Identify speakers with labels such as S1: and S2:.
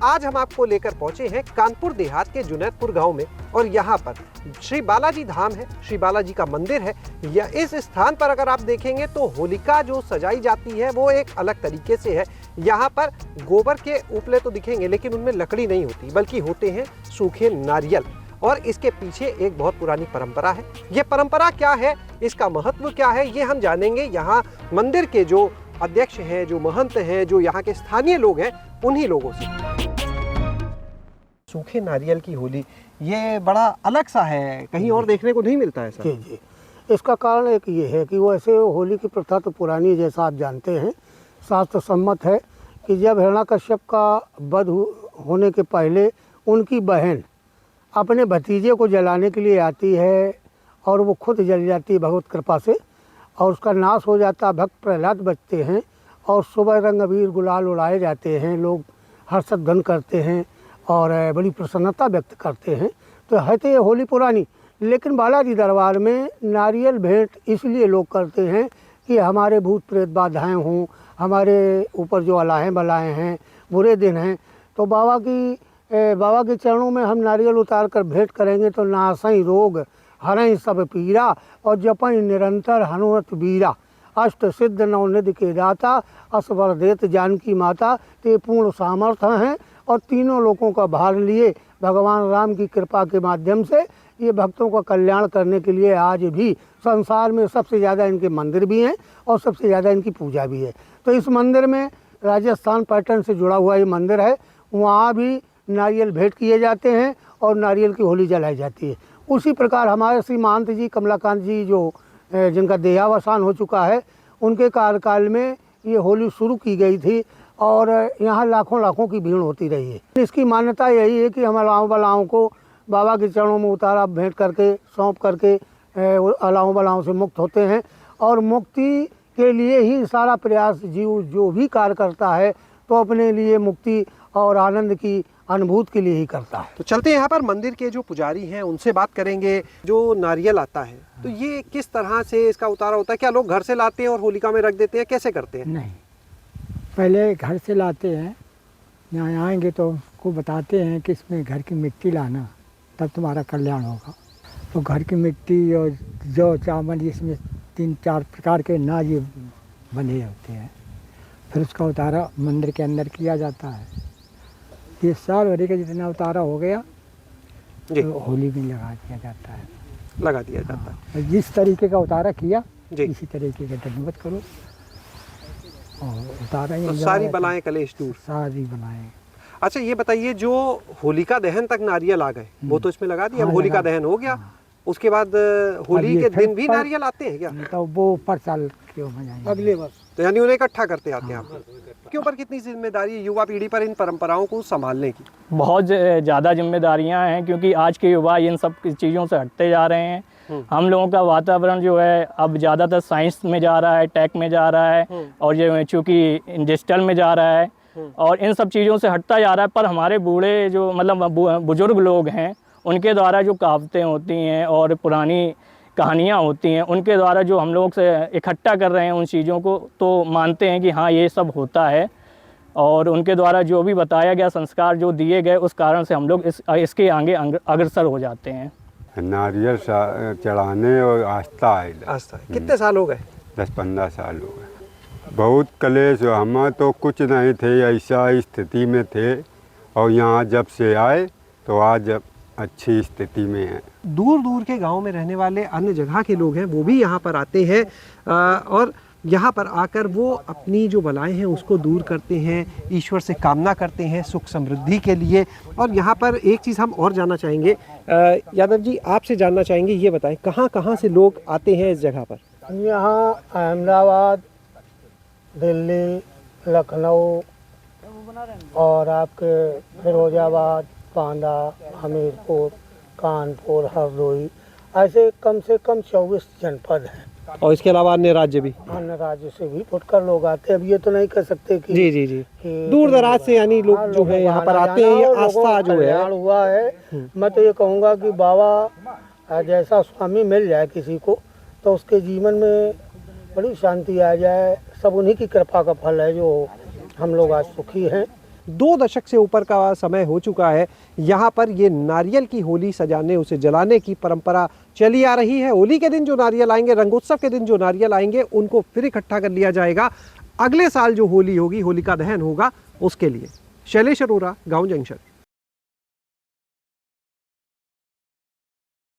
S1: आज हम आपको लेकर पहुंचे हैं कानपुर देहात के जुनैदपुर गांव में और यहाँ पर श्री बालाजी धाम है, श्री बालाजी का मंदिर है। या इस स्थान पर अगर आप देखेंगे तो होलिका जो सजाई जाती है वो एक अलग तरीके से है। यहाँ पर गोबर के उपले तो दिखेंगे लेकिन उनमें लकड़ी नहीं होती बल्कि होते हैं सूखे नारियल। और इसके पीछे एक बहुत पुरानी परंपरा है। ये परंपरा क्या है, इसका महत्व क्या है, ये हम जानेंगे यहाँ मंदिर के जो अध्यक्ष हैं, जो महंत हैं, जो यहाँ के स्थानीय लोग हैं, उन्हीं लोगों से। सूखे नारियल की होली ये बड़ा अलग सा है, कहीं और देखने को नहीं मिलता है सर।
S2: जी जी, इसका कारण एक ये है कि वैसे होली की प्रथा तो पुरानी है, जैसा आप जानते हैं। शास्त्र सम्मत है कि जब हिरण्याकश्यप का वध होने के पहले उनकी बहन अपने भतीजे को जलाने के लिए आती है और वो खुद जल जाती है भगवत कृपा से, और उसका नाश हो जाता। भक्त प्रहलाद बचते हैं और सुबह रंग अबीर गुलाल उड़ाए जाते हैं, लोग हर्षध्वन करते हैं और बड़ी प्रसन्नता व्यक्त करते हैं। तो है तो ये होली पुरानी, लेकिन बालाजी दरबार में नारियल भेंट इसलिए लोग करते हैं कि हमारे भूत प्रेत बाधाएँ हों, हमारे ऊपर जो अलाहें बलाएँ हैं, बुरे दिन हैं, तो बाबा के चरणों में हम नारियल उतार कर भेंट करेंगे तो नासई रोग हरई सब पीरा और जपई निरंतर हनुमत बीरा। अष्ट सिद्ध नवनिधि के दाता असवर देत जानकी माता, ते पूर्ण सामर्थ्य हैं और तीनों लोगों का भार लिए भगवान राम की कृपा के माध्यम से ये भक्तों का कल्याण करने के लिए आज भी संसार में सबसे ज़्यादा इनके मंदिर भी हैं और सबसे ज़्यादा इनकी पूजा भी है। तो इस मंदिर में राजस्थान पैटर्न से जुड़ा हुआ ये मंदिर है, वहाँ भी नारियल भेंट किए जाते हैं और नारियल की होली जलाई जाती है। उसी प्रकार हमारे श्री महंत जी कमलाकांत जी जो जिनका देहावसान हो चुका है, उनके कार्यकाल में ये होली शुरू की गई थी और यहाँ लाखों लाखों की भीड़ होती रही है। इसकी मान्यता यही है कि हम अलाओं बलाओं को बाबा के चरणों में उतारा भेंट करके सौंप करके अलाओं बलाओं से मुक्त होते हैं और मुक्ति के लिए ही सारा प्रयास जीव जो भी कार्य करता है तो अपने लिए मुक्ति और आनंद की अनुभूति के लिए ही करता है।
S1: तो चलते हैं यहाँ पर मंदिर के जो पुजारी हैं उनसे बात करेंगे। जो नारियल आता है तो ये किस तरह से इसका उतारा होता है? क्या लोग घर से लाते हैं और होलिका में रख देते हैं, कैसे करते हैं?
S3: नहीं, पहले घर से लाते हैं, यहाँ आएंगे तो उसको बताते हैं कि इसमें घर की मिट्टी लाना तब तुम्हारा कल्याण होगा। तो घर की मिट्टी और जौ चावल इसमें 3-4 प्रकार के नाज बने होते हैं। फिर उसका उतारा मंदिर के अंदर किया जाता है। ये साल भरी का जितना उतारा हो गया तो होली में लगा दिया जाता है।
S1: लगा दिया जाता है।
S3: जिस तरीके का उतारा किया इसी तरीके का दंडवत करो और उतारा
S1: तो सारी बलाएं कलेश दूर,
S3: सारी बनाएं।
S1: अच्छा ये बताइए, जो होलिका दहन तक नारियल आ गए वो तो इसमें लगा दिया। होलिका दहन हो गया, उसके बाद होली के दिन भी नारियल आते हैं क्या?
S3: तो वो पर साल क्यों
S2: अगले वर्ष
S1: तो यानी उन्हें इकट्ठा करते आते हैं आप के ऊपर कितनी जिम्मेदारी है युवा पीढ़ी पर इन परंपराओं को संभालने की?
S4: बहुत ज़्यादा जिम्मेदारियां हैं क्योंकि आज के युवा इन सब चीज़ों से हटते जा रहे हैं। हम लोगों का वातावरण जो है अब ज़्यादातर साइंस में जा रहा है, टेक में जा रहा है और जो चूँकि डिजिटल में जा रहा है और इन सब चीज़ों से हटता जा रहा है। पर हमारे बूढ़े जो मतलब बुजुर्ग लोग हैं उनके द्वारा जो कहावतें होती हैं और पुरानी कहानियाँ होती हैं उनके द्वारा जो हम लोग से इकट्ठा कर रहे हैं उन चीज़ों को, तो मानते हैं कि हाँ ये सब होता है और उनके द्वारा जो भी बताया गया संस्कार जो दिए गए उस कारण से हम लोग इसके आगे अग्रसर हो जाते हैं।
S5: नारियल चढ़ाने और आस्था है।
S1: कितने साल हो गए?
S5: 10-15 साल हो गए। बहुत कलेश, हम तो कुछ नहीं थे, ऐसा स्थिति में थे और यहाँ जब से आए तो आज अच्छी स्थिति में है।
S1: दूर दूर के गांव में रहने वाले अन्य जगह के लोग हैं वो भी यहाँ पर आते हैं और यहाँ पर आकर वो अपनी जो बलाएं हैं उसको दूर करते हैं, ईश्वर से कामना करते हैं सुख समृद्धि के लिए। और यहाँ पर एक चीज़ हम और जानना चाहेंगे, यादव जी आपसे जानना चाहेंगे, ये बताएं कहाँ कहाँ से लोग आते हैं इस जगह पर?
S2: यहाँ अहमदाबाद, दिल्ली, लखनऊ और आपके फिरोजाबाद, बांदा, हमीरपुर, कानपुर, हरदोई, ऐसे कम से कम 24 जनपद हैं।
S1: और इसके अलावा अन्य राज्य भी?
S2: अन्य राज्य से भी फुटकर लोग आते हैं। अब ये तो नहीं कह सकते कि
S1: जी जी जी दूर दराज से यानी लोग जो है यहाँ पर आते हैं। ये आस्था जो है
S2: हुआ है। मैं तो ये कहूँगा कि बाबा जैसा स्वामी मिल जाए किसी को तो उसके जीवन में बड़ी शांति आ जाए। सब उन्हीं की कृपा का फल है जो हम लोग आज सुखी हैं।
S1: 2 दशक से ऊपर का समय हो चुका है। यहाँ पर ये नारियल की होली सजाने, उसे जलाने की परंपरा चली आ रही है। होली के दिन जो नारियल आएंगे, रंगोत्सव के दिन जो नारियल आएंगे, उनको फिर इकट्ठा कर लिया जाएगा अगले साल जो होली होगी, होलिका दहन होगा, उसके लिए। शैलेश अरोरा, गांव जंक्शन।